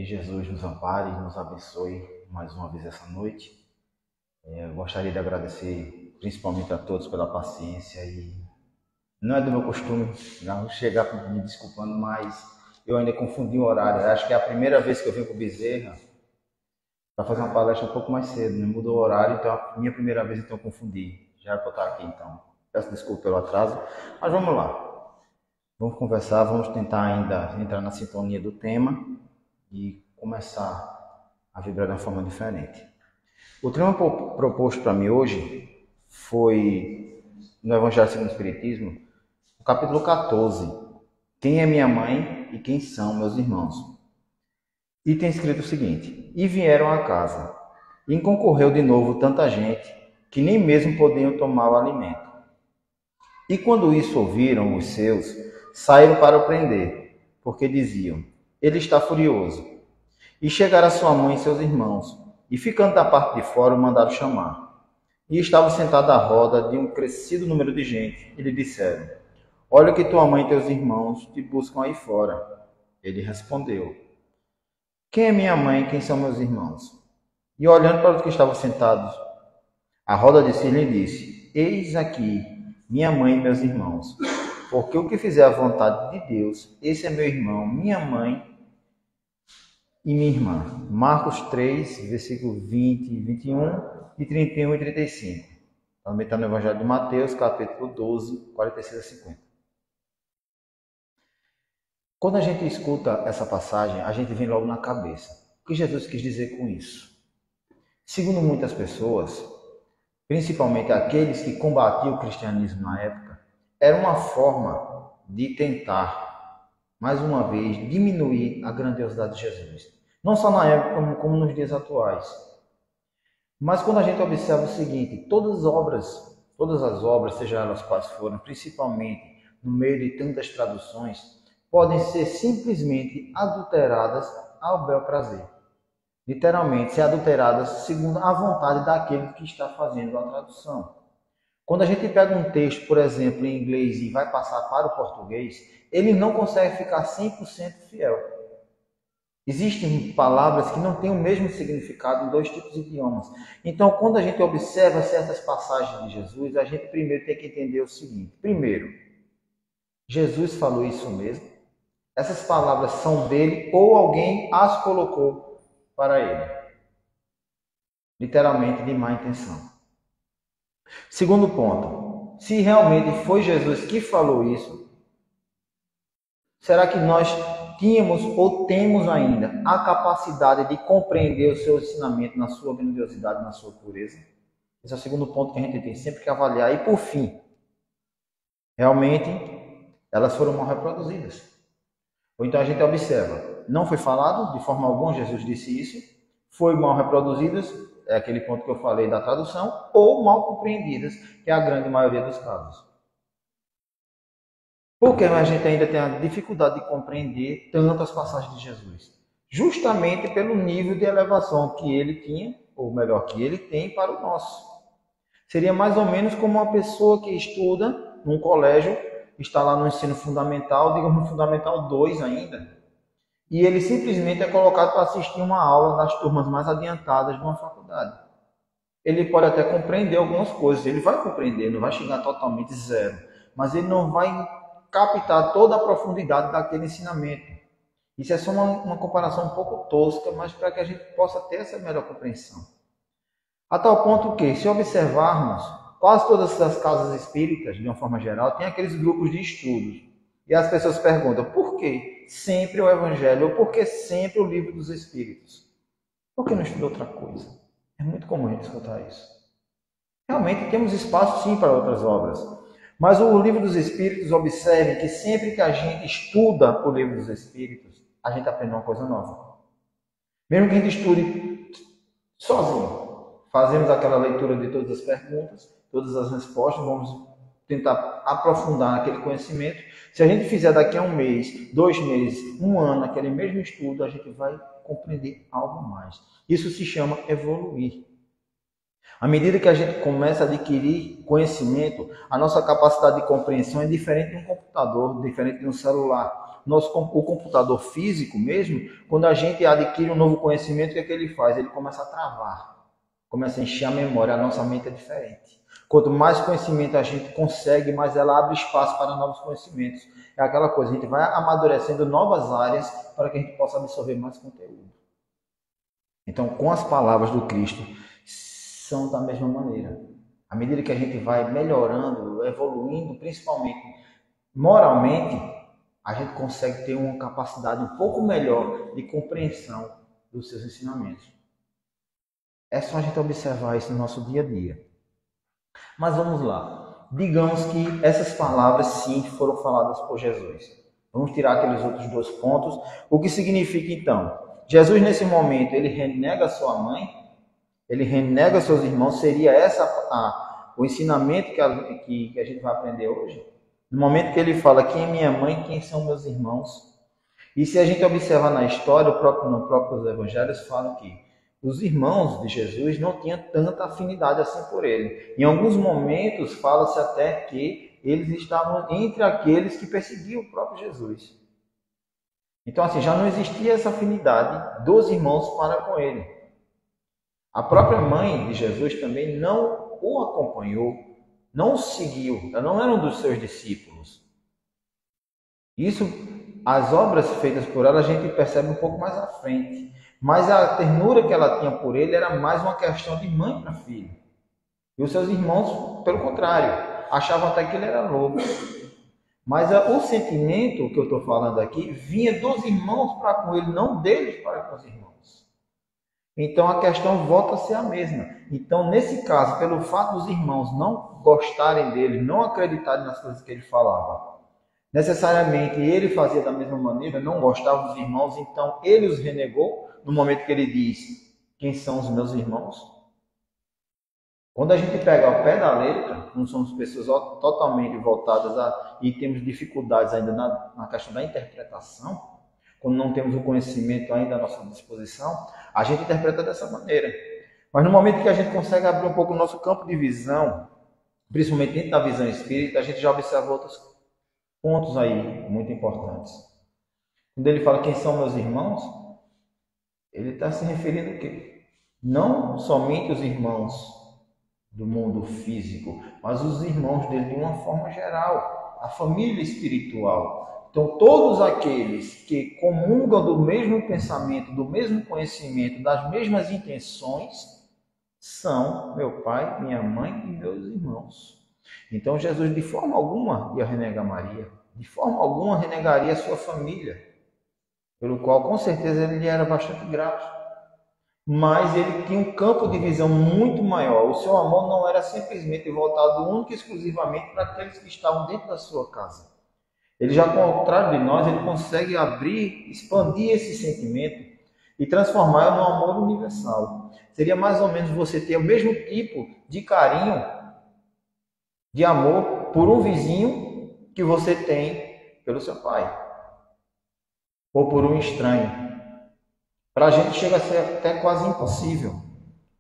Que Jesus nos ampare e nos abençoe mais uma vez essa noite. Eu gostaria de agradecer principalmente a todos pela paciência e não é do meu costume não chegar me desculpando, mas eu ainda confundi o horário. Eu acho que é a primeira vez que eu venho com o Bezerra para fazer uma palestra um pouco mais cedo, né? Mudou o horário, então a minha primeira vez então eu confundi. Já era para eu estar aqui então. Peço desculpa pelo atraso, mas vamos lá. Vamos conversar, vamos tentar ainda entrar na sintonia do tema e começar a vibrar de uma forma diferente. O tema proposto para mim hoje foi, no Evangelho segundo o Espiritismo, o capítulo 14. Quem é minha mãe e quem são meus irmãos? E tem escrito o seguinte: e vieram à casa, e concorreu de novo tanta gente, que nem mesmo podiam tomar o alimento. E quando isso ouviram os seus, saíram para o prender, porque diziam: ele está furioso. E chegaram a sua mãe e seus irmãos, e ficando da parte de fora, o mandaram chamar. E estava sentado à roda de um crescido número de gente, e lhe disseram: olha que tua mãe e teus irmãos te buscam aí fora. Ele respondeu: quem é minha mãe e quem são meus irmãos? E olhando para os que estavam sentados à roda de si, lhe disse: eis aqui minha mãe e meus irmãos, porque o que fizer a vontade de Deus, esse é meu irmão, minha mãe e minha irmã. Marcos 3, versículo 20, 21 e 31 e 35. Também está no Evangelho de Mateus, capítulo 12, 46 a 50. Quando a gente escuta essa passagem, a gente vem logo na cabeça. O que Jesus quis dizer com isso? Segundo muitas pessoas, principalmente aqueles que combatiam o cristianismo na época, era uma forma de tentar, mais uma vez, diminuir a grandiosidade de Jesus. Não só na época, como nos dias atuais. Mas quando a gente observa o seguinte, todas as obras, seja elas quais forem, principalmente no meio de tantas traduções, podem ser simplesmente adulteradas ao bel prazer. Literalmente, ser adulteradas segundo a vontade daquele que está fazendo a tradução. Quando a gente pega um texto, por exemplo, em inglês e vai passar para o português, ele não consegue ficar 100% fiel. Existem palavras que não têm o mesmo significado em dois tipos de idiomas. Então, quando a gente observa certas passagens de Jesus, a gente primeiro tem que entender o seguinte. Primeiro, Jesus falou isso mesmo? Essas palavras são dele ou alguém as colocou para ele? Literalmente, de má intenção. Segundo ponto, se realmente foi Jesus que falou isso, será que nós tínhamos ou temos ainda a capacidade de compreender o seu ensinamento na sua grandiosidade, na sua pureza? Esse é o segundo ponto que a gente tem sempre que avaliar. E por fim, realmente elas foram mal reproduzidas. Ou então a gente observa, não foi falado de forma alguma, Jesus disse isso, foi mal reproduzidas, é aquele ponto que eu falei da tradução, ou mal compreendidas, que é a grande maioria dos casos. Porque a gente ainda tem a dificuldade de compreender tantas passagens de Jesus? Justamente pelo nível de elevação que ele tinha, ou melhor, que ele tem para o nosso. Seria mais ou menos como uma pessoa que estuda num colégio, está lá no ensino fundamental, digamos no fundamental 2 ainda, e ele simplesmente é colocado para assistir uma aula das turmas mais adiantadas de uma faculdade. Ele pode até compreender algumas coisas, ele vai compreender, não vai chegar totalmente zero, mas ele não vai captar toda a profundidade daquele ensinamento. Isso é só uma comparação um pouco tosca, mas para que a gente possa ter essa melhor compreensão. A tal ponto que, se observarmos, quase todas as casas espíritas, de uma forma geral, tem aqueles grupos de estudos. E as pessoas perguntam, por que sempre o Evangelho? Ou por que sempre o Livro dos Espíritos? Por que não estuda outra coisa? É muito comum a gente escutar isso. Realmente temos espaço sim para outras obras. Mas o Livro dos Espíritos, observe que sempre que a gente estuda o Livro dos Espíritos, a gente aprende uma coisa nova. Mesmo que a gente estude sozinho. Fazemos aquela leitura de todas as perguntas, todas as respostas, vamos tentar aprofundar aquele conhecimento. Se a gente fizer daqui a um mês, 2 meses, 1 ano, aquele mesmo estudo, a gente vai compreender algo mais. Isso se chama evoluir. À medida que a gente começa a adquirir conhecimento, a nossa capacidade de compreensão é diferente de um computador, diferente de um celular. o computador físico mesmo, quando a gente adquire um novo conhecimento, o que é que ele faz? Ele começa a travar, começa a encher a memória, a nossa mente é diferente. Quanto mais conhecimento a gente consegue, mais ela abre espaço para novos conhecimentos. É aquela coisa, a gente vai amadurecendo novas áreas para que a gente possa absorver mais conteúdo. Então, com as palavras do Cristo, são da mesma maneira. À medida que a gente vai melhorando, evoluindo, principalmente moralmente, a gente consegue ter uma capacidade um pouco melhor de compreensão dos seus ensinamentos. É só a gente observar isso no nosso dia a dia. Mas vamos lá. Digamos que essas palavras sim foram faladas por Jesus. Vamos tirar aqueles outros 2 pontos. O que significa então? Jesus nesse momento, ele renega sua mãe, ele renega seus irmãos. Seria essa o ensinamento que a gente vai aprender hoje? No momento que ele fala quem é minha mãe, quem são meus irmãos. E se a gente observar na história, no próprio evangelhos falam que os irmãos de Jesus não tinham tanta afinidade assim por ele. Em alguns momentos fala-se até que eles estavam entre aqueles que perseguiam o próprio Jesus. Então assim, já não existia essa afinidade dos irmãos para com ele. A própria mãe de Jesus também não o acompanhou, não o seguiu, ela não era um dos seus discípulos. Isso, as obras feitas por ela, a gente percebe um pouco mais à frente. Mas a ternura que ela tinha por ele era mais uma questão de mãe para filho. E os seus irmãos, pelo contrário, achavam até que ele era louco. Mas o sentimento que eu estou falando aqui vinha dos irmãos para com ele, não deles para com os irmãos. Então a questão volta a ser a mesma. Então, nesse caso, pelo fato dos irmãos não gostarem dele, não acreditarem nas coisas que ele falava, necessariamente ele fazia da mesma maneira, não gostava dos irmãos, então ele os renegou no momento que ele diz: quem são os meus irmãos? Quando a gente pega ao pé da letra, não somos pessoas totalmente voltadas e temos dificuldades ainda na questão da interpretação, quando não temos o conhecimento ainda à nossa disposição, a gente interpreta dessa maneira. Mas no momento que a gente consegue abrir um pouco o nosso campo de visão, principalmente dentro da visão espírita, a gente já observa outros pontos aí muito importantes. Quando ele fala quem são meus irmãos, ele está se referindo a quê? Não somente os irmãos do mundo físico, mas os irmãos dele de uma forma geral, a família espiritual. Então, todos aqueles que comungam do mesmo pensamento, do mesmo conhecimento, das mesmas intenções, são meu pai, minha mãe e meus irmãos. Então, Jesus de forma alguma ia renegar Maria, de forma alguma renegaria a sua família, pelo qual com certeza ele era bastante grato. Mas ele tinha um campo de visão muito maior. O seu amor não era simplesmente voltado único e exclusivamente para aqueles que estavam dentro da sua casa. Ele já, ao contrário de nós, ele consegue abrir, expandir esse sentimento e transformar num amor universal. Seria mais ou menos você ter o mesmo tipo de carinho, de amor por um vizinho que você tem pelo seu pai, ou por um estranho. Para a gente chega a ser até quase impossível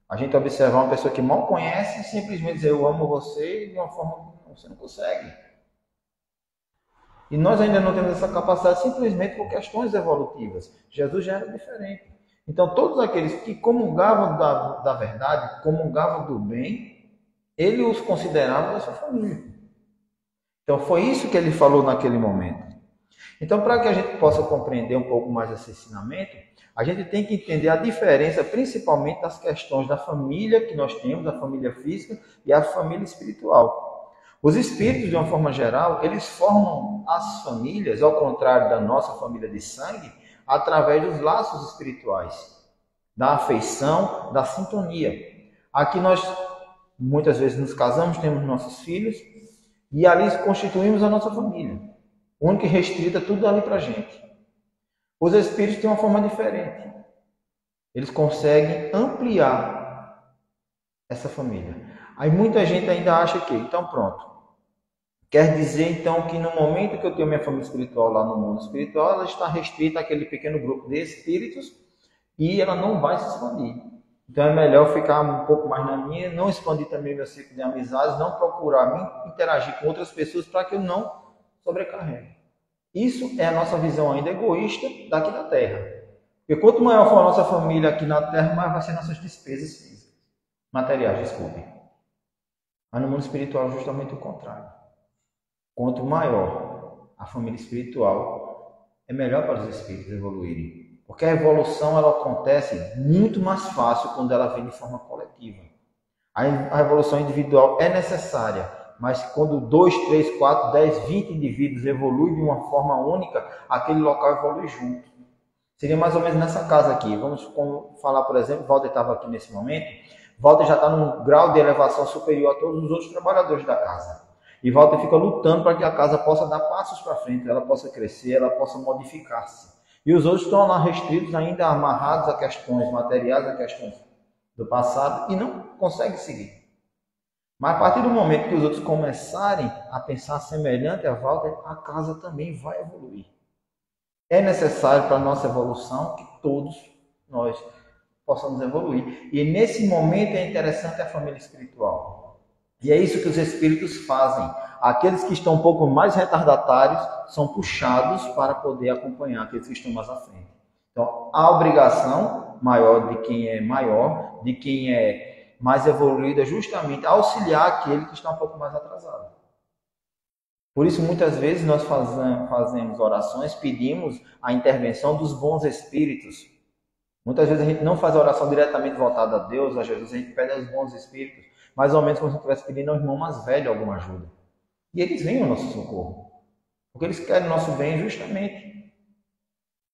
a gente observar uma pessoa que mal conhece e simplesmente dizer eu amo você de uma forma que você não consegue. E nós ainda não temos essa capacidade simplesmente por questões evolutivas. Jesus já era diferente. Então todos aqueles que comungavam da verdade, comungavam do bem, ele os considerava da sua família. Então foi isso que ele falou naquele momento. Então, para que a gente possa compreender um pouco mais esse ensinamento, a gente tem que entender a diferença, principalmente das questões da família que nós temos, a família física e a família espiritual. Os espíritos, de uma forma geral, eles formam as famílias, ao contrário da nossa família de sangue, através dos laços espirituais, da afeição, da sintonia. Aqui nós, muitas vezes, nos casamos, temos nossos filhos e ali constituímos a nossa família. Única e restrita, tudo ali para a gente. Os espíritos têm uma forma diferente. Eles conseguem ampliar essa família. Aí muita gente ainda acha que, então pronto. Quer dizer então que no momento que eu tenho minha família espiritual lá no mundo espiritual, ela está restrita àquele pequeno grupo de espíritos e ela não vai se expandir. Então é melhor ficar um pouco mais na minha, não expandir também meu ciclo de amizades, não procurar me interagir com outras pessoas para que eu não sobrecarregue. Isso é a nossa visão ainda egoísta daqui da Terra. Porque quanto maior for a nossa família aqui na Terra, maior vai ser nossas despesas físicas, materiais, desculpe. Mas no mundo espiritual é justamente o contrário. Quanto maior a família espiritual, é melhor para os espíritos evoluírem. Porque a evolução ela acontece muito mais fácil quando ela vem de forma coletiva. A evolução individual é necessária, mas quando 2, 3, 4, 10, 20 indivíduos evoluem de uma forma única, aquele local evolui junto. Seria mais ou menos nessa casa aqui. Vamos falar, por exemplo, Walter estava aqui nesse momento. Walter já está num grau de elevação superior a todos os outros trabalhadores da casa. E Walter fica lutando para que a casa possa dar passos para frente, ela possa crescer, ela possa modificar-se. E os outros estão lá restritos, ainda amarrados a questões materiais, a questões do passado, e não conseguem seguir. Mas a partir do momento que os outros começarem a pensar semelhante a Walter, a casa também vai evoluir. É necessário para a nossa evolução que todos nós possamos evoluir. E nesse momento é interessante a família espiritual. E é isso que os espíritos fazem. Aqueles que estão um pouco mais retardatários são puxados para poder acompanhar aqueles que estão mais à frente. Então, a obrigação maior de quem é maior, de quem é mais evoluído, é justamente auxiliar aquele que está um pouco mais atrasado. Por isso, muitas vezes, nós fazemos orações, pedimos a intervenção dos bons espíritos. Muitas vezes a gente não faz a oração diretamente voltada a Deus, a Jesus, a gente pede aos bons espíritos, mais ou menos como se estivesse pedindo ao irmão mais velho alguma ajuda. E eles vêm ao nosso socorro, porque eles querem o nosso bem justamente.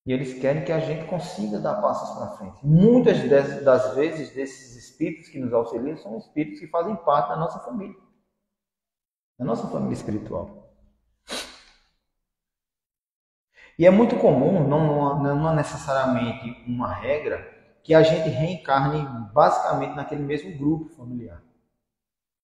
E eles querem que a gente consiga dar passos para frente. Muitas das vezes, desses espíritos que nos auxiliam são espíritos que fazem parte da nossa família espiritual. E é muito comum, não é necessariamente uma regra, que a gente reencarne basicamente naquele mesmo grupo familiar.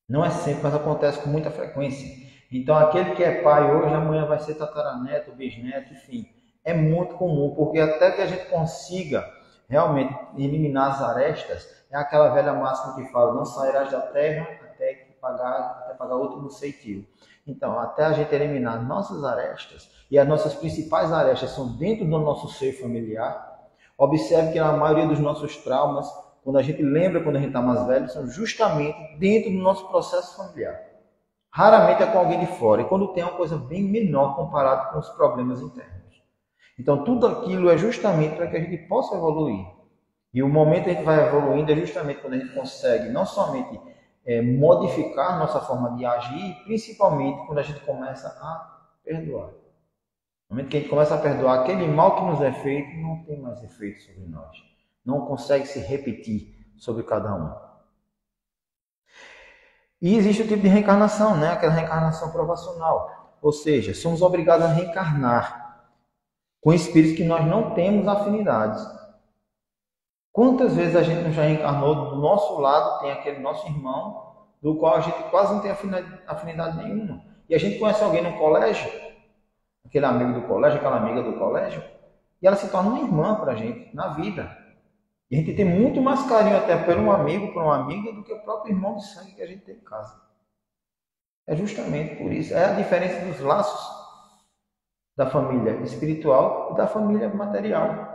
Não é sempre, mas acontece com muita frequência. Então, aquele que é pai hoje, amanhã vai ser tataraneto, bisneto, enfim. É muito comum, porque até que a gente consiga realmente eliminar as arestas, é aquela velha máxima que fala, não sairás da terra até pagar outro no ceitil. Então, até a gente eliminar nossas arestas, e as nossas principais arestas são dentro do nosso ser familiar, observe que a maioria dos nossos traumas, quando a gente lembra, quando a gente está mais velho, são justamente dentro do nosso processo familiar. Raramente é com alguém de fora, e quando tem é uma coisa bem menor comparado com os problemas internos. Então, tudo aquilo é justamente para que a gente possa evoluir. E o momento que a gente vai evoluindo é justamente quando a gente consegue não somente modificar nossa forma de agir, principalmente quando a gente começa a perdoar. No momento que a gente começa a perdoar, aquele mal que nos é feito não tem mais efeito sobre nós. Não consegue se repetir sobre cada um. E existe o tipo de reencarnação, né? Aquela reencarnação provacional. Ou seja, somos obrigados a reencarnar com espíritos que nós não temos afinidades. Quantas vezes a gente não já reencarnou do nosso lado, tem aquele nosso irmão, do qual a gente quase não tem afinidade nenhuma. E a gente conhece alguém no colégio, aquele amigo do colégio, aquela amiga do colégio, e ela se torna uma irmã para a gente, na vida. E a gente tem muito mais carinho até por um amigo, por uma amiga, do que o próprio irmão de sangue que a gente tem em casa. É justamente por isso. É a diferença dos laços da família espiritual e da família material.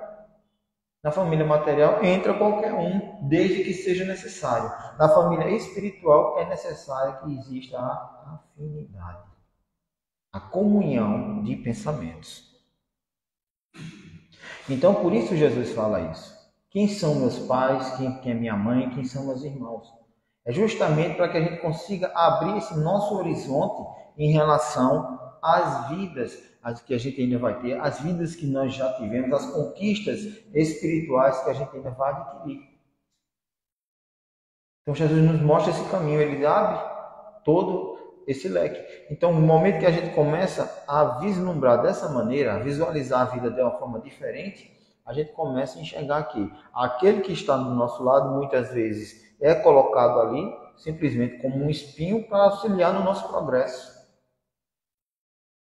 Na família material entra qualquer um, desde que seja necessário. Na família espiritual é necessário que exista a afinidade, a comunhão de pensamentos. Então, por isso Jesus fala isso. Quem são meus pais, quem é minha mãe, quem são meus irmãos? É justamente para que a gente consiga abrir esse nosso horizonte em relação às vidas as que a gente ainda vai ter, as vidas que nós já tivemos, as conquistas espirituais que a gente ainda vai adquirir. Então Jesus nos mostra esse caminho, ele abre todo esse leque. Então, no momento que a gente começa a vislumbrar dessa maneira, a visualizar a vida de uma forma diferente, a gente começa a enxergar que aquele que está do nosso lado, muitas vezes, é colocado ali simplesmente como um espinho para auxiliar no nosso progresso.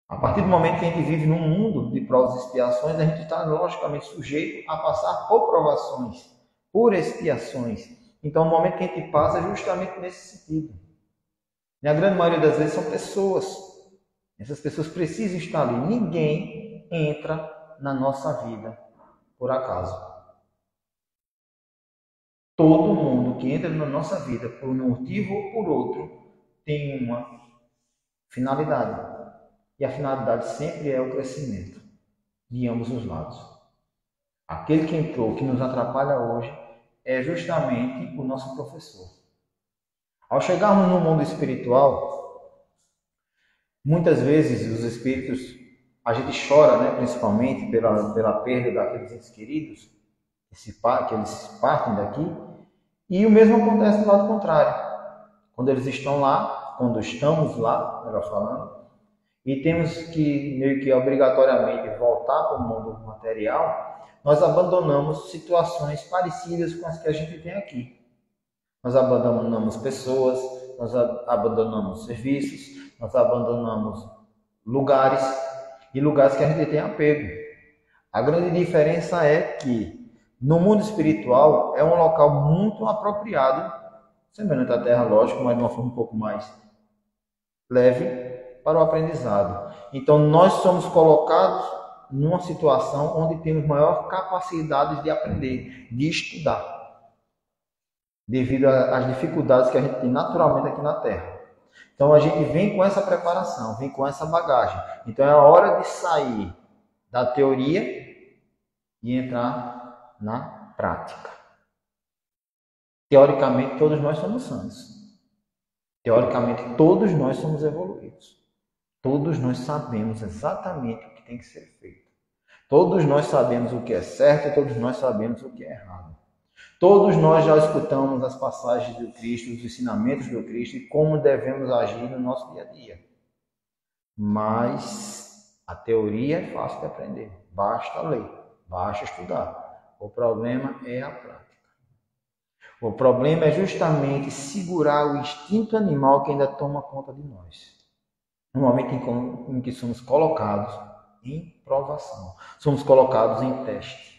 A partir do momento que a gente vive num mundo de provas e expiações, a gente está logicamente sujeito a passar por provações, por expiações. Então, o momento que a gente passa é justamente nesse sentido. E a grande maioria das vezes são pessoas. Essas pessoas precisam estar ali. Ninguém entra na nossa vida por acaso. Todo mundo que entra na nossa vida por um motivo ou por outro tem uma finalidade. E a finalidade sempre é o crescimento de ambos os lados. Aquele que entrou, que nos atrapalha hoje, é justamente o nosso professor. Ao chegarmos no mundo espiritual, muitas vezes os espíritos, a gente chora, né, principalmente pela perda daqueles entes queridos, que eles partem daqui, e o mesmo acontece do lado contrário. Quando eles estão lá, quando estamos lá, melhor falando, e temos que, meio que obrigatoriamente, voltar para o mundo material, nós abandonamos situações parecidas com as que a gente tem aqui. Nós abandonamos pessoas, nós abandonamos serviços, nós abandonamos lugares, e lugares que a gente tem apego. A grande diferença é que no mundo espiritual é um local muito apropriado, semelhante à Terra, lógico, mas de uma forma um pouco mais leve, para o aprendizado. Então nós somos colocados numa situação onde temos maior capacidade de aprender, de estudar, devido às dificuldades que a gente tem naturalmente aqui na Terra. Então a gente vem com essa preparação, vem com essa bagagem. Então é a hora de sair da teoria e entrar na prática. Teoricamente todos nós somos santos. Teoricamente todos nós somos evoluídos. Todos nós sabemos exatamente o que tem que ser feito. Todos nós sabemos o que é certo e todos nós sabemos o que é errado. Todos nós já escutamos as passagens do Cristo, os ensinamentos do Cristo e como devemos agir no nosso dia a dia. Mas a teoria é fácil de aprender. Basta ler, basta estudar. O problema é a prática. O problema é justamente segurar o instinto animal que ainda toma conta de nós. No momento em que somos colocados em provação, somos colocados em teste.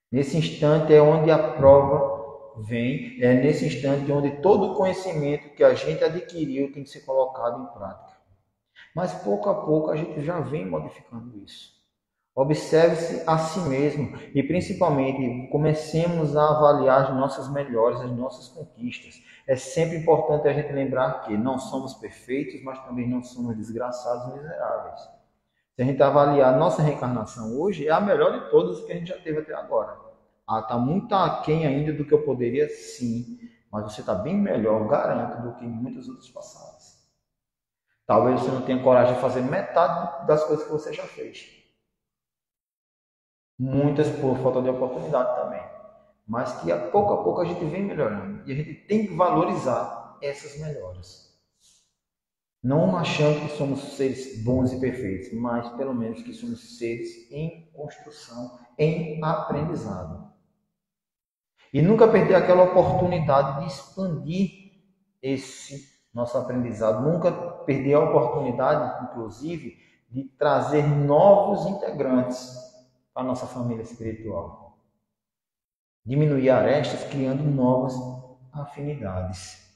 Nesse instante é onde a prova vem, é nesse instante onde todo o conhecimento que a gente adquiriu tem que ser colocado em prática. Mas pouco a pouco a gente já vem modificando isso. Observe-se a si mesmo e principalmente comecemos a avaliar as nossas melhores, as nossas conquistas. É sempre importante a gente lembrar que não somos perfeitos, mas também não somos desgraçados e miseráveis. Se a gente avaliar a nossa reencarnação hoje, é a melhor de todas que a gente já teve até agora. Está muito aquém ainda do que eu poderia, sim, mas você está bem melhor, garanto, do que muitas outras passadas. Talvez você não tenha coragem de fazer metade das coisas que você já fez. Muitas por falta de oportunidade também. Mas que a pouco a gente vem melhorando. E a gente tem que valorizar essas melhoras. Não achando que somos seres bons e perfeitos, mas pelo menos que somos seres em construção, em aprendizado. E nunca perder aquela oportunidade de expandir esse nosso aprendizado. Nunca perder a oportunidade, inclusive, de trazer novos integrantes para a nossa família espiritual. Diminuir arestas, criando novas afinidades.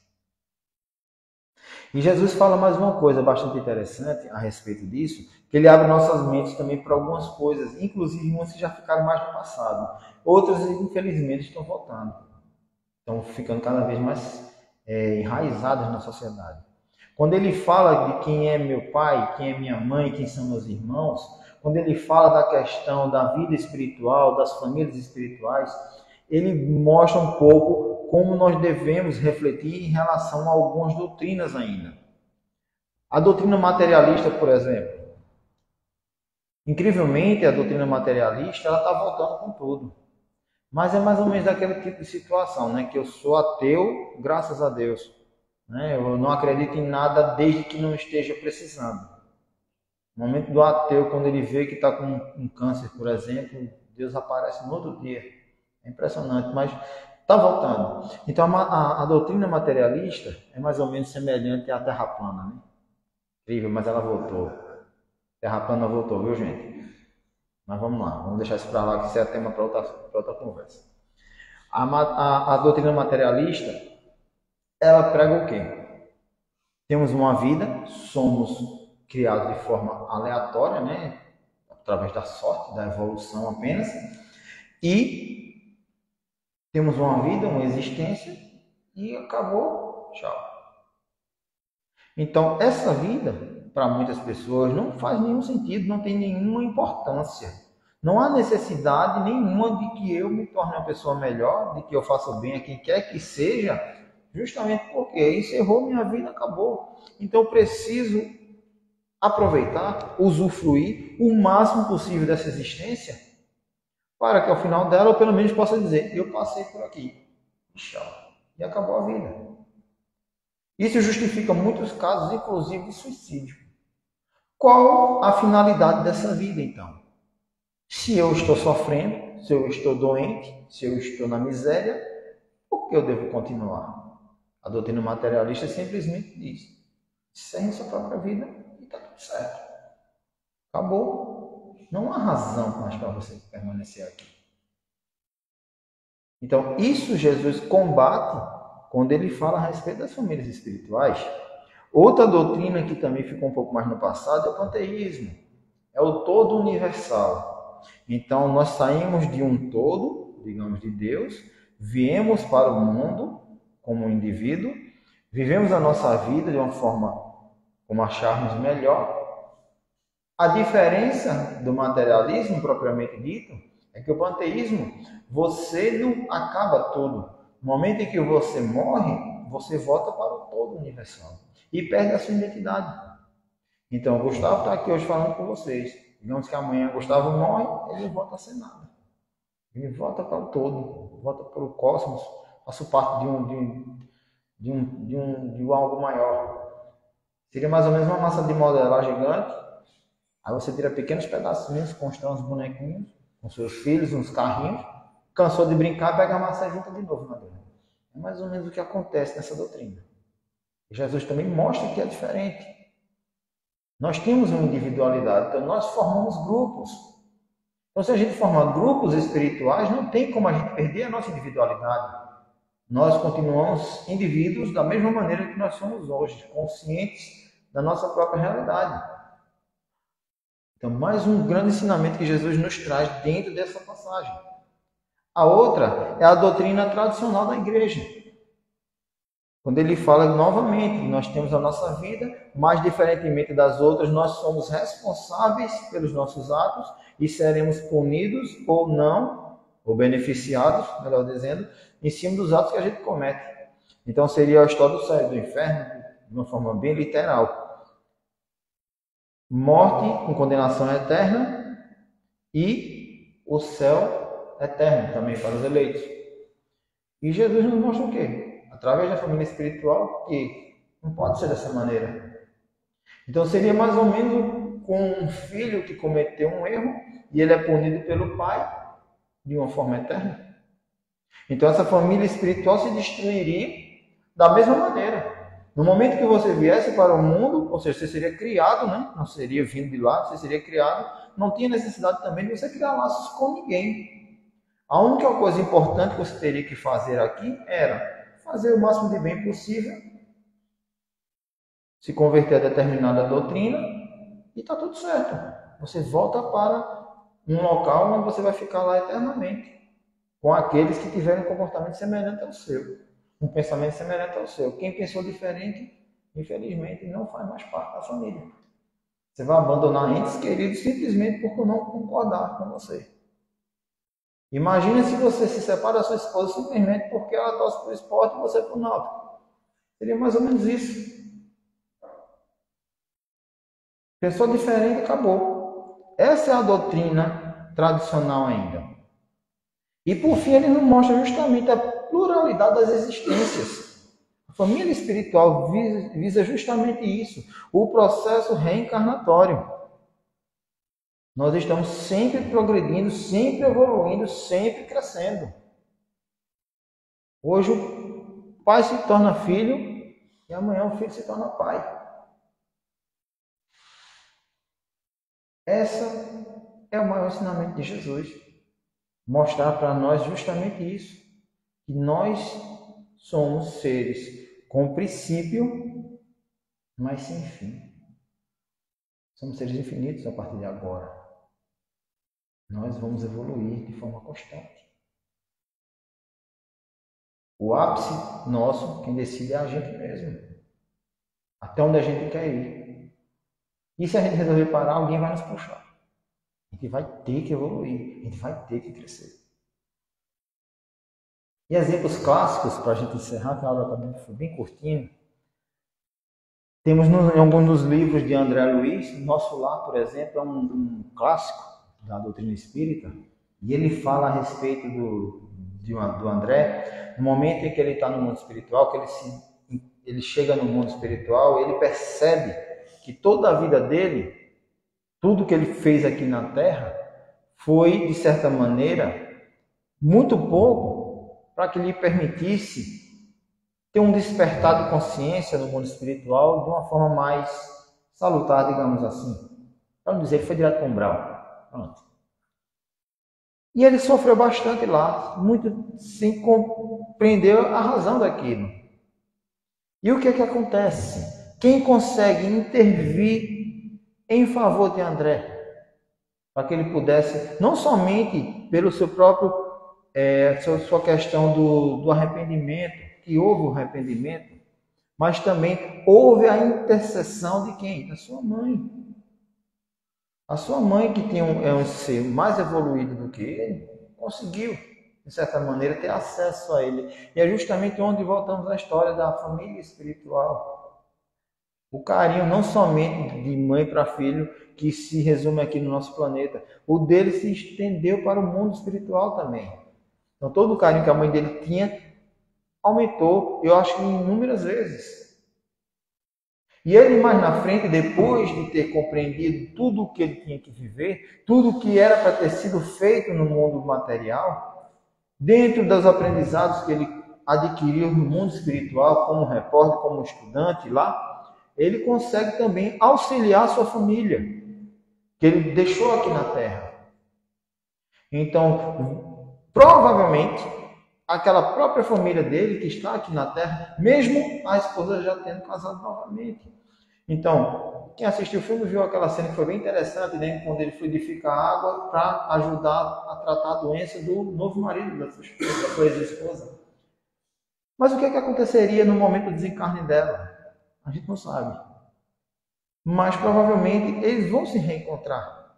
E Jesus fala mais uma coisa bastante interessante a respeito disso, que ele abre nossas mentes também para algumas coisas, inclusive umas que já ficaram mais no passado. Outras, infelizmente, estão voltando. Estão ficando cada vez mais enraizadas na sociedade. Quando ele fala de quem é meu pai, quem é minha mãe, quem são meus irmãos, quando ele fala da questão da vida espiritual, das famílias espirituais, ele mostra um pouco como nós devemos refletir em relação a algumas doutrinas ainda. A doutrina materialista, por exemplo. Incrivelmente, a doutrina materialista ela está voltando com tudo. Mas é mais ou menos daquele tipo de situação, né? Que eu sou ateu, graças a Deus. Né? Eu não acredito em nada desde que não esteja precisando. No momento do ateu, quando ele vê que está com um câncer, por exemplo, Deus aparece no outro dia. É impressionante, mas está voltando. Então, a doutrina materialista é mais ou menos semelhante à Terra plana. Né? Incrível, mas ela voltou. Terra plana voltou, viu, gente? Mas vamos lá, vamos deixar isso para lá, que isso é tema para outra conversa. A doutrina materialista, ela prega o quê? Temos uma vida, somos criados de forma aleatória, né? Através da sorte, da evolução apenas, e temos uma vida, uma existência, e acabou, tchau. Então, essa vida, para muitas pessoas, não faz nenhum sentido, não tem nenhuma importância. Não há necessidade nenhuma de que eu me torne uma pessoa melhor, de que eu faça bem a quem quer que seja, justamente porque encerrou minha vida, acabou. Então, eu preciso aproveitar, usufruir o máximo possível dessa existência, para que ao final dela, eu pelo menos possa dizer, eu passei por aqui, tchau, e acabou a vida. Isso justifica muitos casos, inclusive de suicídio. Qual a finalidade dessa vida, então? Se eu estou sofrendo, se eu estou doente, se eu estou na miséria, por que eu devo continuar? A doutrina materialista simplesmente diz: encerre sua própria vida e está tudo certo. Acabou. Não há razão mais para você permanecer aqui. Então, isso Jesus combate quando ele fala a respeito das famílias espirituais. Outra doutrina que também ficou um pouco mais no passado é o panteísmo. É o todo universal. Então, nós saímos de um todo, digamos, de Deus, viemos para o mundo como um indivíduo, vivemos a nossa vida de uma forma como acharmos melhor. A diferença do materialismo, propriamente dito, é que o panteísmo, você não acaba tudo. No momento em que você morre, você volta para o todo universal e perde a sua identidade. Então, Gustavo está aqui hoje falando com vocês. Digamos que amanhã Gustavo morre, ele volta a ser nada. Ele volta para o todo, volta para o cosmos, faço parte de algo maior. Seria mais ou menos uma massa de modelar gigante. Aí você tira pequenos pedacinhos, constrói uns bonequinhos, com seus filhos, uns carrinhos, cansou de brincar, pega a massa e junta de novo na grama. É mais ou menos o que acontece nessa doutrina. E Jesus também mostra que é diferente. Nós temos uma individualidade, então nós formamos grupos. Então, se a gente formar grupos espirituais, não tem como a gente perder a nossa individualidade. Nós continuamos indivíduos da mesma maneira que nós somos hoje, conscientes da nossa própria realidade. Então, mais um grande ensinamento que Jesus nos traz dentro dessa passagem. A outra é a doutrina tradicional da igreja. Quando ele fala novamente, nós temos a nossa vida, mas diferentemente das outras, nós somos responsáveis pelos nossos atos e seremos punidos ou não, ou beneficiados, melhor dizendo, em cima dos atos que a gente comete. Então seria a história do céu e do inferno, de uma forma bem literal. Morte com condenação eterna e o céu eterno também para os eleitos. E Jesus nos mostra o quê? Através da família espiritual, que não pode ser dessa maneira. Então seria mais ou menos com um filho que cometeu um erro e ele é punido pelo pai de uma forma eterna. Então essa família espiritual se destruiria da mesma maneira. No momento que você viesse para o mundo, ou seja, você seria criado, né? Não seria vindo de lá, você seria criado, não tinha necessidade também de você criar laços com ninguém. A única coisa importante que você teria que fazer aqui era fazer o máximo de bem possível, se converter a determinada doutrina e está tudo certo. Você volta para um local onde você vai ficar lá eternamente, com aqueles que tiverem um comportamento semelhante ao seu, um pensamento semelhante ao seu. Quem pensou diferente, infelizmente, não faz mais parte da família. Você vai abandonar entes queridos simplesmente por não concordar com você. Imagina se você se separa da sua esposa simplesmente porque ela torce para o esporte e você para o náutico. Seria mais ou menos isso. Pensou diferente, acabou. Essa é a doutrina tradicional ainda. E por fim ele nos mostra justamente a pluralidade das existências. A família espiritual visa justamente isso, o processo reencarnatório. Nós estamos sempre progredindo, sempre evoluindo, sempre crescendo. Hoje o pai se torna filho e amanhã o filho se torna pai. Essa é o maior ensinamento de Jesus. Mostrar para nós justamente isso. Que nós somos seres com princípio, mas sem fim. Somos seres infinitos a partir de agora. Nós vamos evoluir de forma constante. O ápice nosso, quem decide é a gente mesmo. Até onde a gente quer ir. E se a gente resolver parar, alguém vai nos puxar. A gente vai ter que evoluir. A gente vai ter que crescer. E exemplos clássicos, para a gente encerrar, que a aula também foi bem curtinha. Temos em alguns dos livros de André Luiz, Nosso Lar, por exemplo, é um clássico da doutrina espírita, e ele fala a respeito do André, no momento em que ele está no mundo espiritual, que ele chega no mundo espiritual, ele percebe que toda a vida dele, tudo que ele fez aqui na Terra, foi, de certa maneira, muito pouco para que lhe permitisse ter um despertar de consciência no mundo espiritual de uma forma mais salutar, digamos assim. Para não dizer, ele foi direto para o umbral. Pronto. E ele sofreu bastante lá, muito sem compreender a razão daquilo. E o que é que acontece? Quem consegue intervir em favor de André, para que ele pudesse, não somente pelo seu próprio, sua questão do arrependimento, que houve o arrependimento, mas também houve a intercessão de quem? Da sua mãe. A sua mãe, que tem um ser mais evoluído do que ele, conseguiu, de certa maneira, ter acesso a ele. E é justamente onde voltamos à história da família espiritual. O carinho não somente de mãe para filho, que se resume aqui no nosso planeta, o dele se estendeu para o mundo espiritual também. Então todo o carinho que a mãe dele tinha aumentou, eu acho que inúmeras vezes. E ele mais na frente, depois de ter compreendido tudo o que ele tinha que viver, tudo o que era para ter sido feito no mundo material, dentro dos aprendizados que ele adquiriu no mundo espiritual, como repórter, como estudante lá, ele consegue também auxiliar a sua família, que ele deixou aqui na Terra. Então, provavelmente, aquela própria família dele que está aqui na Terra, mesmo a esposa já tendo casado novamente. Então, quem assistiu o filme viu aquela cena que foi bem interessante, né? Quando ele fluidifica a água para ajudar a tratar a doença do novo marido da sua ex-esposa. Mas o que aconteceria no momento do desencarne dela? A gente não sabe. Mas provavelmente eles vão se reencontrar.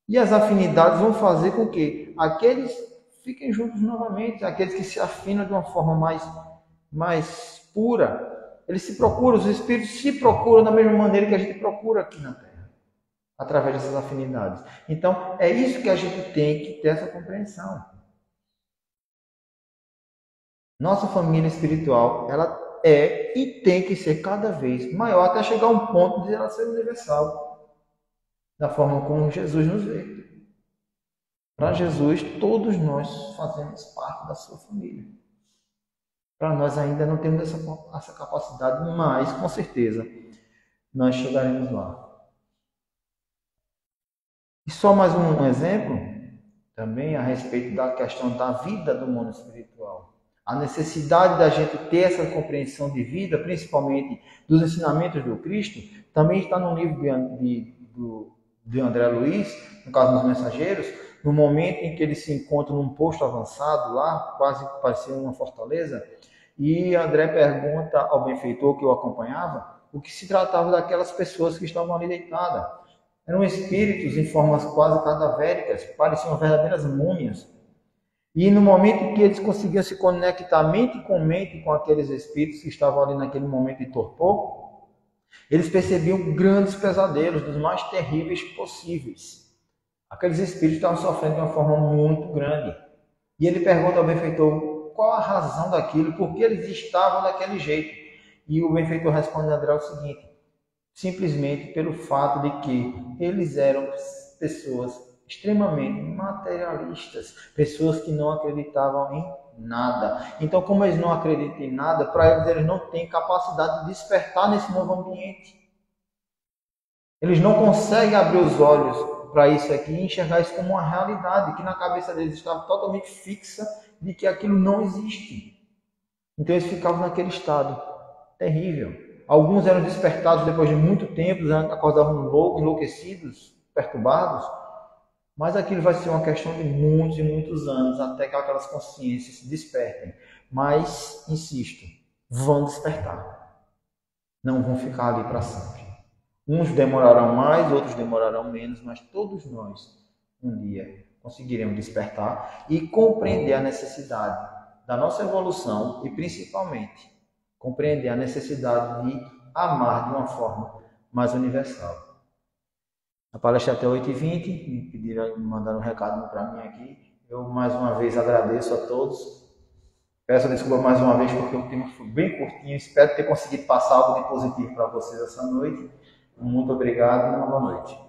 E as afinidades vão fazer com que aqueles fiquem juntos novamente, aqueles que se afinam de uma forma mais pura. Eles se procuram, os espíritos se procuram da mesma maneira que a gente procura aqui na Terra, através dessas afinidades. Então, é isso que a gente tem que ter essa compreensão. Nossa família espiritual, ela é e tem que ser cada vez maior, até chegar a um ponto de ela ser universal, da forma como Jesus nos vê. Para Jesus, todos nós fazemos parte da sua família. Para nós ainda não temos essa capacidade, mas com certeza nós chegaremos lá. E só mais um exemplo, também a respeito da questão da vida do mundo espiritual. A necessidade da gente ter essa compreensão de vida, principalmente dos ensinamentos do Cristo, também está no livro de André Luiz, no caso dos Mensageiros, no momento em que ele se encontra num posto avançado lá, quase parecendo uma fortaleza, e André pergunta ao benfeitor que o acompanhava o que se tratava daquelas pessoas que estavam ali deitadas. Eram espíritos em formas quase cadavéricas, pareciam verdadeiras múmias. E no momento em que eles conseguiam se conectar mente com aqueles espíritos que estavam ali naquele momento de torpor, eles percebiam grandes pesadelos, dos mais terríveis possíveis. Aqueles espíritos estavam sofrendo de uma forma muito grande. E ele pergunta ao benfeitor qual a razão daquilo, por que eles estavam daquele jeito. E o benfeitor responde a André o seguinte: simplesmente pelo fato de que eles eram pessoas extremamente materialistas, pessoas que não acreditavam em nada. Então, como eles não acreditam em nada, para eles não têm capacidade de despertar nesse novo ambiente. Eles não conseguem abrir os olhos para isso aqui e enxergar isso como uma realidade, que na cabeça deles estava totalmente fixa de que aquilo não existe. Então eles ficavam naquele estado terrível. Alguns eram despertados depois de muito tempo, acordavam loucos, enlouquecidos, perturbados, mas aquilo vai ser uma questão de muitos e muitos anos até que aquelas consciências se despertem. Mas, insisto, vão despertar. Não vão ficar ali para sempre. Uns demorarão mais, outros demorarão menos, mas todos nós, um dia, conseguiremos despertar e compreender a necessidade da nossa evolução e, principalmente, compreender a necessidade de amar de uma forma mais universal. A palestra é até 8h20, me pediram, me mandaram um recado para mim aqui. Eu, mais uma vez, agradeço a todos. Peço desculpa mais uma vez porque o tema foi bem curtinho. Espero ter conseguido passar algo de positivo para vocês essa noite. Muito obrigado e uma boa noite.